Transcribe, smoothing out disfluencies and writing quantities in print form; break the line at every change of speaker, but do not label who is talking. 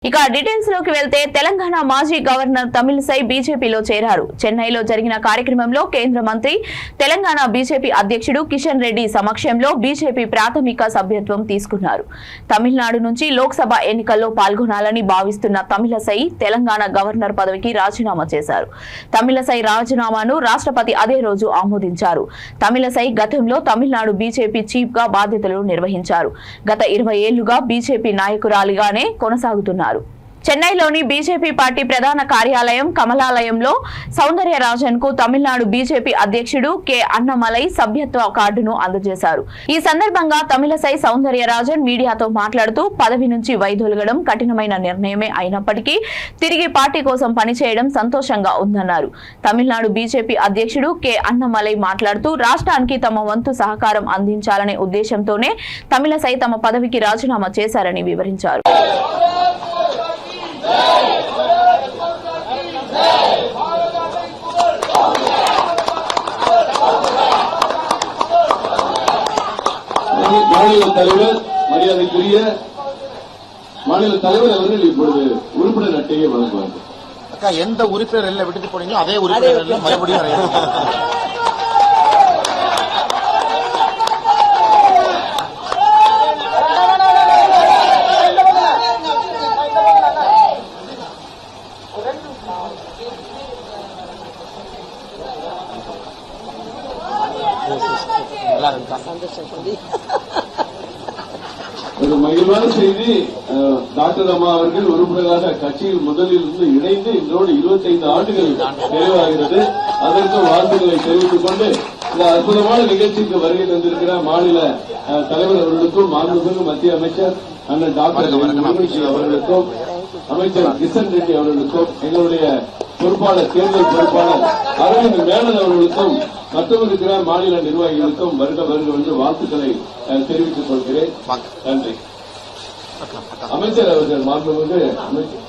ఇక డీటెయిల్స్ లోకి వెళ్తే తెలంగాణ మాజీ గవర్నర్ తమిళిసై బీజేపీలో చేరారు. చెన్నైలో జరిగిన కార్యక్రమంలో కేంద్ర మంత్రి, తెలంగాణ బీజేపీ అధ్యక్షుడు కిషన్ రెడ్డి సమక్షంలో బీజేపీ ప్రాథమిక సభ్యత్వం తీసుకున్నారు. తమిళనాడు నుంచి లోక్సభ ఎన్నికల్లో పాల్గొనాలని భావిస్తున్న తమిళిసై తెలంగాణ గవర్నర్ పదవికి రాజీనామా చేశారు. తమిళిసై రాజీనామాను రాష్ట్రపతి అదే రోజు ఆమోదించారు. తమిళిసై గతంలో తమిళనాడు బీజేపీ చీఫ్ గా బాధ్యతలు నిర్వహించారు. గత 20 ఏళ్లుగా బీజేపీ నాయకురాలిగానే కొనసాగుతున్నారు. చెన్నైలోని బీజేపీ పార్టీ ప్రధాన కార్యాలయం కమలాలయంలో సౌందర్యరాజన్ కు తమిళనాడు బీజేపీ అధ్యక్షుడు కె అన్నమలై సభ్యత్వ కార్డును అందజేశారు. ఈ సందర్భంగా తమిళిసై సౌందర్యరాజన్ మీడియాతో మాట్లాడుతూ పదవి నుంచి వైదొలగడం కఠినమైన నిర్ణయమే అయినప్పటికీ తిరిగి పార్టీ కోసం పనిచేయడం సంతోషంగా ఉందన్నారు. తమిళనాడు బీజేపీ అధ్యక్షుడు కె అన్నమలై మాట్లాడుతూ రాష్ట్రానికి తమ వంతు సహకారం అందించాలనే ఉద్దేశంతోనే తమిళిసై తమ పదవికి రాజీనామా చేశారని వివరించారు.
மாநில தலைவர் மரியாதைக்குரிய மாநில தலைவர் அவர்கள் இப்பொழுது உறுப்பினர் அட்டையை வழங்குவார்கள்.
அக்கா, எந்த உறுப்பினர் எல்லாம் விட்டுட்டு போனீங்களோ அதே உறுப்பினர் மறுபடியும்
ஒரு மகிழ்வான செய்தி. டாக்டர் அம்மா அவர்கள் உறுப்பினராக கட்சியில் முதலில் இருந்து இணைந்து இன்றோடு 25 ஆண்டுகள் நிறைவாகிறது. அதற்கு வாழ்த்துக்களை தெரிவித்துக் கொண்டு இந்த அற்புதமான நிகழ்ச்சிக்கு வருகை தந்திருக்கிற மாநில தலைவர் அவர்களுக்கும் மாண்புமிகு மத்திய அமைச்சர் அண்ணன் டாக்டர் அவர்களுக்கும் அமைச்சர் கிஷன் ரெட்டி அவர்களுக்கும் எங்களுடைய பொறுப்பாளர் தேர்தல் பொறுப்பாளர் அரவிந்த் மேனன் அவர்களுக்கும் மற்றும் இருக்கிற மாநில நிர்வாகிகளுக்கும் வருக வருக என்று வாழ்த்துக்களை தெரிவித்துக் கொள்கிறேன். நன்றி. அமைச்சர் அவர்கள் மாண்புமிகு அமைச்சர்